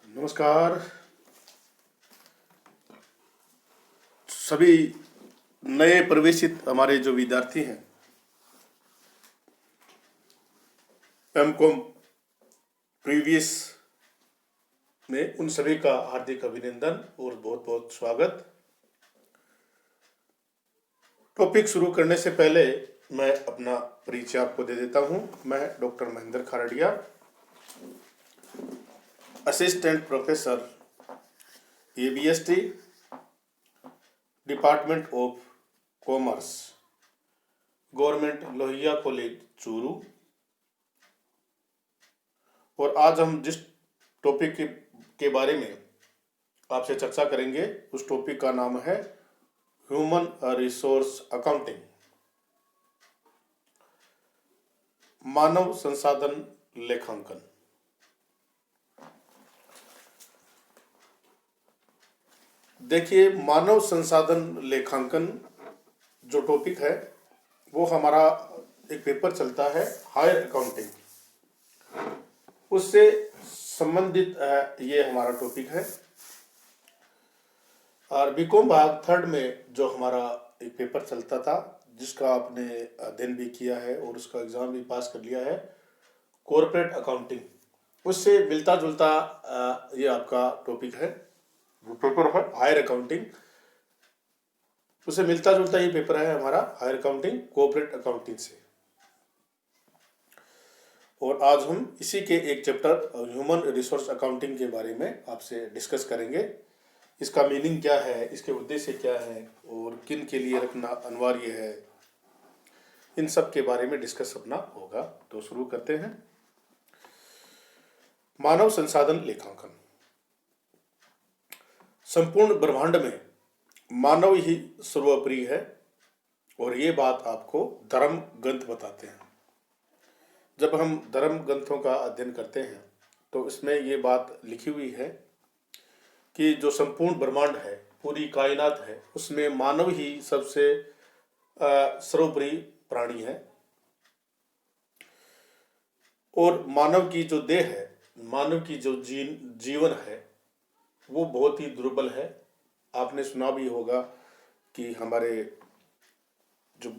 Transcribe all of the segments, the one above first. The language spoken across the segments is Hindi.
नमस्कार सभी नए प्रवेशित हमारे जो विद्यार्थी हैं एमकॉम प्रीवियस में, उन सभी का हार्दिक अभिनंदन और बहुत बहुत स्वागत। टॉपिक शुरू करने से पहले मैं अपना परिचय आपको दे देता हूं। मैं doctor Mahendra Kharadia, assistant professor ABST, department of commerce, government Lohia college Churu. और आज हम जिस टॉपिक के बारे में आपसे चर्चा करेंगे उस टॉपिक का नाम है ह्यूमन रिसोर्स अकाउंटिंग, मानव संसाधन लेखांकन। देखिए, मानव संसाधन लेखांकन जो टॉपिक है वो हमारा एक पेपर चलता है हायर अकाउंटिंग, उससे संबंधित ये हमारा टॉपिक है। और बीकॉम भाग थर्ड में जो हमारा एक पेपर चलता था जिसका आपने अध्ययन भी किया है और उसका एग्जाम भी पास कर लिया है, कॉर्पोरेट अकाउंटिंग, उससे मिलता जुलता ये आपका टॉपिक है, वो पेपर है हायर अकाउंटिंग, उससे मिलता जुलता ये पेपर है हमारा हायर अकाउंटिंग कॉर्पोरेट अकाउंटिंग से। और आज हम इसी के एक चैप्टर ह्यूमन रिसोर्स अकाउंटिंग के बारे में आपसे डिस्कस करेंगे। इसका मीनिंग क्या है, इसके उद्देश्य क्या है और किन के लिए रखना अनिवार्य है, इन सब के बारे में डिस्कस अपना होगा। तो शुरू करते हैं। मानव संसाधन लेखांकन। संपूर्ण ब्रह्मांड में मानव ही सर्वोपरि है और ये बात आपको धर्म ग्रंथ बताते हैं। जब हम धर्म ग्रंथों का अध्ययन करते हैं तो इसमें ये बात लिखी हुई है कि जो संपूर्ण ब्रह्मांड है, पूरी कायनात है, उसमें मानव ही सबसे सर्वोपरि प्राणी है। और मानव की जो देह है, मानव की जो जीवन है वो बहुत ही दुर्बल है। आपने सुना भी होगा कि हमारे जो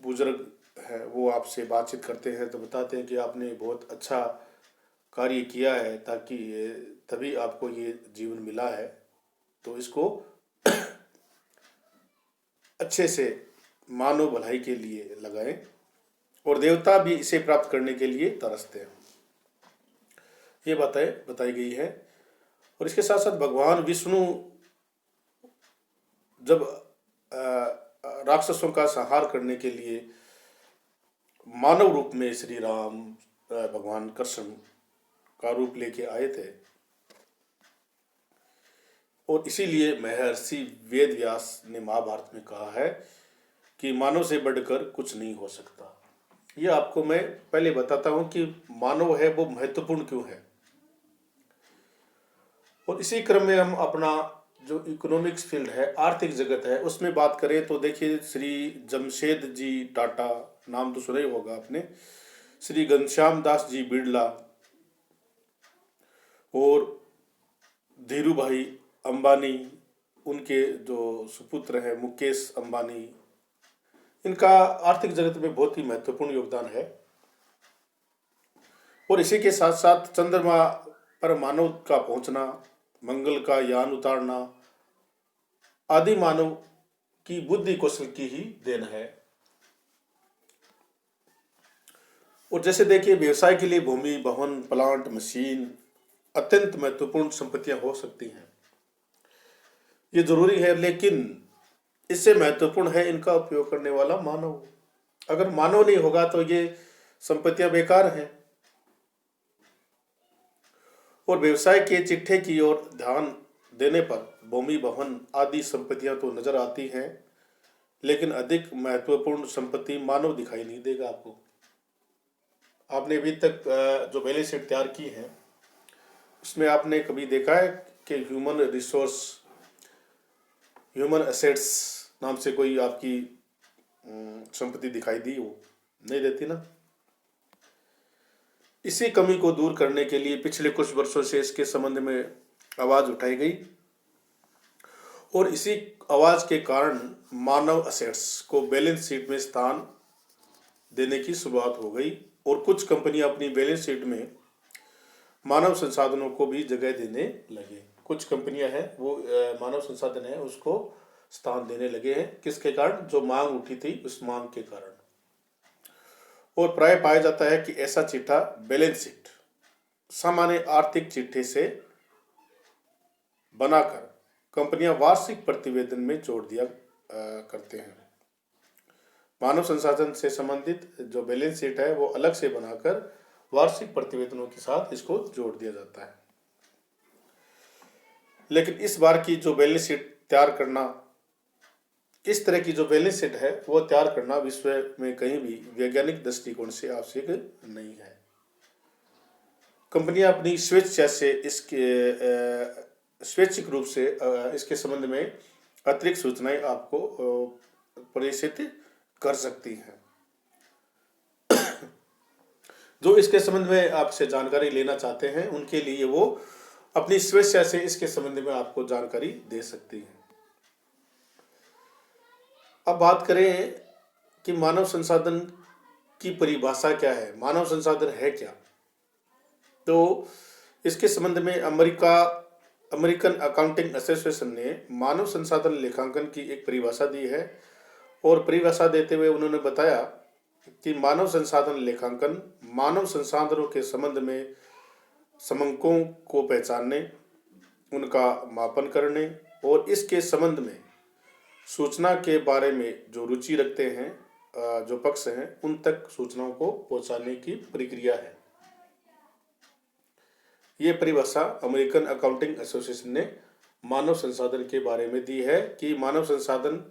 बुजुर्ग है वो आपसे बातचीत करते हैं तो बताते हैं कि आपने बहुत अच्छा कार्य किया है ताकि तभी आपको ये जीवन मिला है, तो इसको अच्छे से मानव भलाई के लिए लगाएं। और देवता भी इसे प्राप्त करने के लिए तरसते हैं, ये बताई गई है। और इसके साथ साथ भगवान विष्णु जब राक्षसों का संहार करने के लिए मानव रूप में श्री राम भगवान कृष्ण का रूप लेके आए थे, और इसीलिए महर्षि वेद व्यास ने महाभारत में कहा है कि मानव से बढ़कर कुछ नहीं हो सकता। ये आपको मैं पहले बताता हूं कि मानव है वो महत्वपूर्ण क्यों है। और इसी क्रम में हम अपना जो इकोनॉमिक्स फील्ड है, आर्थिक जगत है, उसमें बात करें तो देखिए श्री जमशेद जी टाटा, नाम तो सुना ही होगा आपने, श्री घनश्याम दास जी बिड़ला और धीरू भाई अंबानी, उनके जो सुपुत्र हैं मुकेश अंबानी, इनका आर्थिक जगत में बहुत ही महत्वपूर्ण योगदान है। और इसी के साथ साथ चंद्रमा पर मानव का पहुंचना, मंगल का यान उतारना आदि मानव की बुद्धि कौशल की ही देन है। और जैसे देखिए व्यवसाय के लिए भूमि, भवन, प्लांट, मशीन अत्यंत महत्वपूर्ण संपत्तियां हो सकती हैं, ये जरूरी है, लेकिन इससे महत्वपूर्ण है इनका उपयोग करने वाला मानव। अगर मानव नहीं होगा तो ये संपत्तियां बेकार हैं। और व्यवसाय के चिट्ठे की ओर ध्यान देने पर भूमि, भवन आदि संपत्तियां तो नजर आती हैं, लेकिन अधिक महत्वपूर्ण संपत्ति मानव दिखाई नहीं देगा आपको। आपने अभी तक जो बैलेंस शीट तैयार की है उसमें आपने कभी देखा है कि ह्यूमन एसेट्स नाम से कोई आपकी संपत्ति दिखाई दी? हो नहीं देती ना। इसी कमी को दूर करने के लिए पिछले कुछ वर्षों से इसके संबंध में आवाज उठाई गई और इसी आवाज के कारण मानव असेट्स को बैलेंस शीट में स्थान देने की शुरुआत हो गई और कुछ कंपनियां अपनी बैलेंस शीट में मानव संसाधनों को भी जगह देने लगे। कुछ कंपनियां हैं वो मानव संसाधन है उसको स्थान देने लगे हैं। किसके कारण? जो मांग उठी थी उस मांग के कारण। और प्राय पाया जाता है कि ऐसा चिट्ठा बैलेंस शीट सामान्य आर्थिक चिट्ठे से बनाकर कंपनियां वार्षिक प्रतिवेदन में जोड़ दिया करते हैं। मानव संसाधन से संबंधित जो बैलेंस शीट है वो अलग से बनाकर वार्षिक प्रतिवेदनों के साथ इसको जोड़ दिया जाता है। लेकिन इस बार की जो बैलेंस शीट तैयार करना, इस तरह की जो बैलेंस शीट है वो तैयार करना विश्व में कहीं भी वैज्ञानिक दृष्टिकोण से आवश्यक नहीं है। कंपनियां अपनी स्वेच्छा से इसके स्वैच्छिक रूप से इसके संबंध में अतिरिक्त सूचनाएं आपको प्रेषित कर सकती हैं। जो इसके संबंध में आपसे जानकारी लेना चाहते हैं उनके लिए वो अपनी स्वेच्छा से इसके संबंध में आपको जानकारी दे सकती हैं। अब बात करें कि मानव संसाधन की परिभाषा क्या है, मानव संसाधन है क्या। तो इसके संबंध में अमेरिकन अकाउंटिंग एसोसिएशन ने मानव संसाधन लेखांकन की एक परिभाषा दी है और परिभाषा देते हुए उन्होंने बताया कि मानव संसाधन लेखांकन मानव संसाधनों के संबंध में समंकों को पहचानने, उनका मापन करने और इसके संबंध में सूचना के बारे में जो रुचि रखते हैं जो पक्ष हैं उन तक सूचनाओं को पहुंचाने की प्रक्रिया है। ये परिभाषा अमेरिकन अकाउंटिंग एसोसिएशन ने मानव संसाधन के बारे में दी है कि मानव संसाधन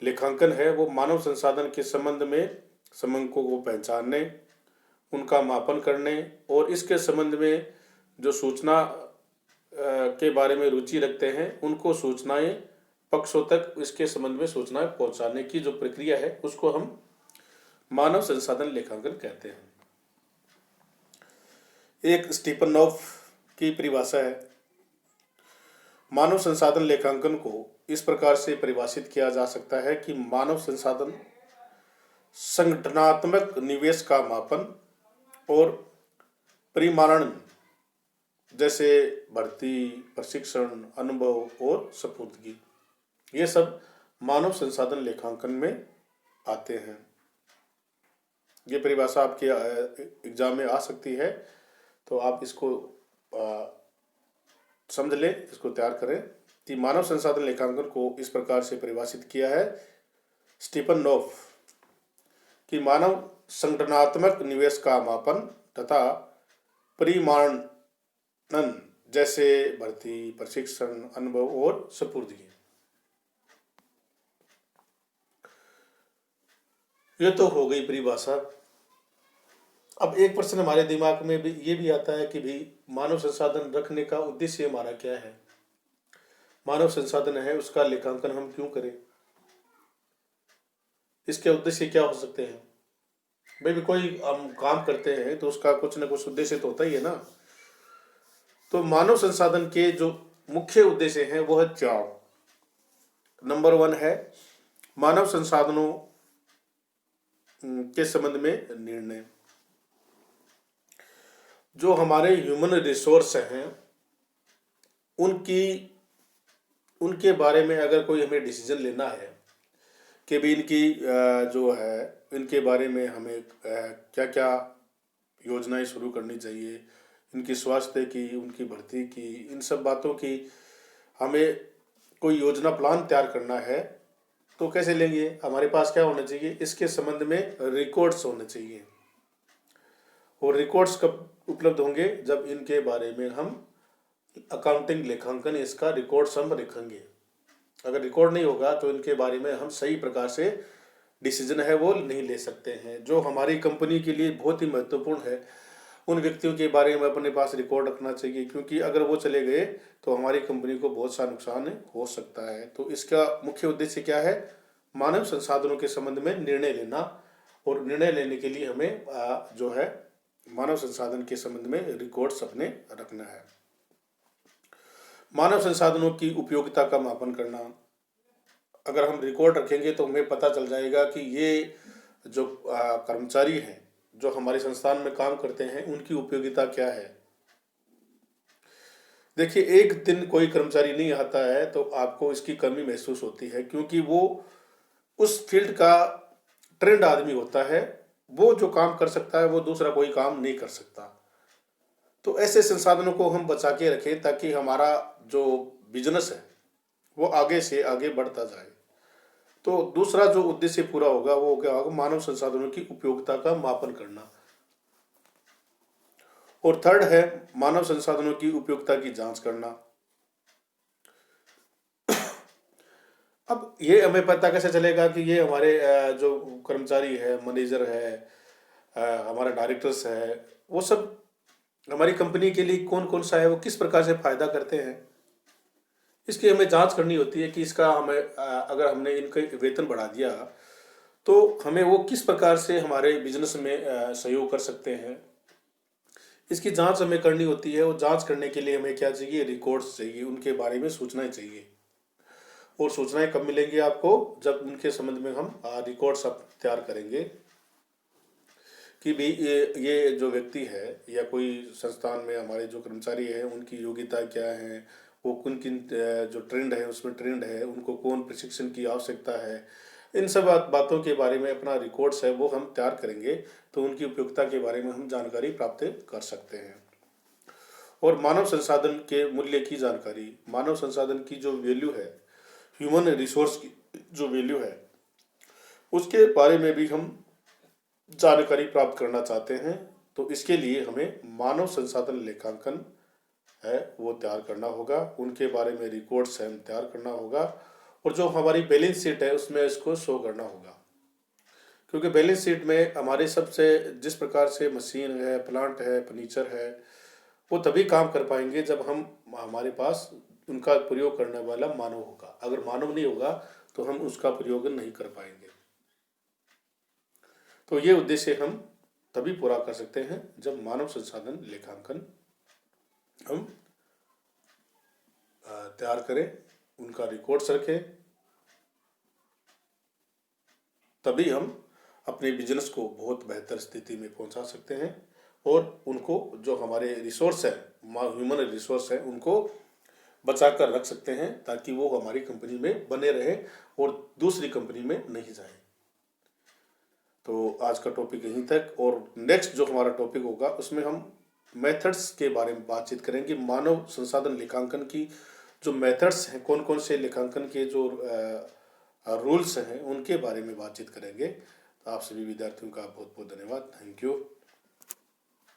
लेखांकन है वो मानव संसाधन के संबंध में समंकों को पहचानने, उनका मापन करने और इसके संबंध में जो सूचना के बारे में रुचि रखते हैं उनको सूचनाएं पक्षों तक इसके संबंध में सूचनाएं पहुंचाने की जो प्रक्रिया है उसको हम मानव संसाधन लेखांकन कहते हैं। एक स्टीपनोफ की परिभाषा है। मानव संसाधन लेखांकन को इस प्रकार से परिभाषित किया जा सकता है कि मानव संसाधन संगठनात्मक निवेश का मापन और परिमाणन जैसे भर्ती, प्रशिक्षण, अनुभव और सपुर्दगी, ये सब मानव संसाधन लेखांकन में आते हैं। ये परिभाषा आपके एग्जाम में आ सकती है तो आप इसको समझ लें, इसको तैयार करें कि मानव संसाधन लेखांकन को इस प्रकार से परिभाषित किया है स्टीपनोफ कि मानव संगठनात्मक निवेश का मापन तथा परिमाणन जैसे भर्ती, प्रशिक्षण, अनुभव और सपुर्दगी। ये तो हो गई परिभाषा। अब एक प्रश्न हमारे दिमाग में भी ये भी आता है कि भाई मानव संसाधन रखने का उद्देश्य हमारा क्या है, मानव संसाधन है उसका लेखांकन हम क्यों करें, इसके उद्देश्य क्या हो सकते हैं। भाई भी कोई हम काम करते हैं तो उसका कुछ ना कुछ उद्देश्य तो होता ही है ना। तो मानव संसाधन के जो मुख्य उद्देश्य हैं वो है चार। नंबर 1 है मानव संसाधनों के संबंध में निर्णय। जो हमारे ह्यूमन रिसोर्स हैं उनके बारे में अगर कोई हमें डिसीजन लेना है कि भी इनकी जो है इनके बारे में हमें क्या क्या योजनाएं शुरू करनी चाहिए, इनकी स्वास्थ्य की, उनकी भर्ती की, इन सब बातों की हमें कोई योजना प्लान तैयार करना है तो कैसे लेंगे। हमारे पास क्या होना चाहिए, इसके संबंध में रिकॉर्ड्स होने चाहिए। और रिकॉर्ड्स कब उपलब्ध होंगे, जब इनके बारे में हम अकाउंटिंग लेखांकन इसका रिकॉर्ड्स हम रखेंगे। अगर रिकॉर्ड नहीं होगा तो इनके बारे में हम सही प्रकार से डिसीजन है वो नहीं ले सकते हैं। जो हमारी कंपनी के लिए बहुत ही महत्वपूर्ण है उन व्यक्तियों के बारे में अपने पास रिकॉर्ड रखना चाहिए, क्योंकि अगर वो चले गए तो हमारी कंपनी को बहुत सा नुकसान हो सकता है। तो इसका मुख्य उद्देश्य क्या है, मानव संसाधनों के संबंध में निर्णय लेना। और निर्णय लेने के लिए हमें जो है मानव संसाधन के संबंध में रिकॉर्ड्स अपने रखना है। मानव संसाधनों की उपयोगिता का मापन करना। अगर हम रिकॉर्ड रखेंगे तो हमें पता चल जाएगा कि ये जो कर्मचारी हैं जो हमारे संस्थान में काम करते हैं उनकी उपयोगिता क्या है। देखिए, एक दिन कोई कर्मचारी नहीं आता है तो आपको इसकी कमी महसूस होती है, क्योंकि वो उस फील्ड का ट्रेंड आदमी होता है। वो जो काम कर सकता है वो दूसरा कोई काम नहीं कर सकता। तो ऐसे संसाधनों को हम बचा के रखें ताकि हमारा जो बिजनेस है वो आगे से आगे बढ़ता जाए। तो दूसरा जो उद्देश्य पूरा होगा वो क्या होगा, मानव संसाधनों की उपयोगिता का मापन करना। और थर्ड है मानव संसाधनों की उपयोगिता की जांच करना। अब ये हमें पता कैसे चलेगा कि ये हमारे जो कर्मचारी है, मैनेजर है, हमारा डायरेक्टर्स है, वो सब हमारी कंपनी के लिए कौन कौन सा है, वो किस प्रकार से फायदा करते हैं, इसकी हमें जांच करनी होती है कि इसका हमें अगर हमने इनका वेतन बढ़ा दिया तो हमें वो किस प्रकार से हमारे बिजनेस में सहयोग कर सकते हैं। इसकी जांच हमें करनी होती है। और जांच करने के लिए हमें क्या चाहिए, रिकॉर्ड्स चाहिए, उनके बारे में सूचनाएं चाहिए। और सूचनाएं कब मिलेंगी आपको, जब उनके संबंध में हम रिकॉर्ड्स अब तैयार करेंगे कि भाई ये जो व्यक्ति है या कोई संस्थान में हमारे जो कर्मचारी है उनकी योग्यता क्या है, वो किन किन जो ट्रेंड है उसमें ट्रेंड है, उनको कौन प्रशिक्षण की आवश्यकता है, इन सब बातों के बारे में अपना रिकॉर्ड्स है वो हम तैयार करेंगे तो उनकी उपयोगिता के बारे में हम जानकारी प्राप्त कर सकते हैं। और मानव संसाधन के मूल्य की जानकारी, मानव संसाधन की जो वैल्यू है, ह्यूमन रिसोर्स की जो वैल्यू है, उसके बारे में भी हम जानकारी प्राप्त करना चाहते हैं। तो इसके लिए हमें मानव संसाधन लेखांकन है वो तैयार करना होगा, उनके बारे में रिकॉर्ड्स है हम तैयार करना होगा। और जो हमारी बैलेंस शीट है उसमें इसको शो करना होगा, क्योंकि बैलेंस शीट में हमारे सबसे जिस प्रकार से मशीन है, प्लांट है, फर्नीचर है, वो तभी काम कर पाएंगे जब हम हमारे पास उनका प्रयोग करने वाला मानव होगा। अगर मानव नहीं होगा तो हम उसका प्रयोग नहीं कर पाएंगे। तो ये उद्देश्य हम तभी पूरा कर सकते हैं जब मानव संसाधन लेखांकन हम तैयार करें, उनका रिकॉर्ड्स रखें, तभी हम अपने बिजनेस को बहुत बेहतर स्थिति में पहुंचा सकते हैं। और उनको जो हमारे रिसोर्स है, ह्यूमन रिसोर्स है, उनको बचा कर रख सकते हैं ताकि वो हमारी कंपनी में बने रहे और दूसरी कंपनी में नहीं जाए। तो आज का टॉपिक यहीं तक। और नेक्स्ट जो हमारा टॉपिक होगा उसमें हम मेथड्स के बारे में बातचीत करेंगे। मानव संसाधन लेखांकन की जो मेथड्स हैं, कौन कौन से लेखांकन के जो रूल्स हैं उनके बारे में बातचीत करेंगे। तो आप सभी विद्यार्थियों का बहुत बहुत धन्यवाद। Thank you.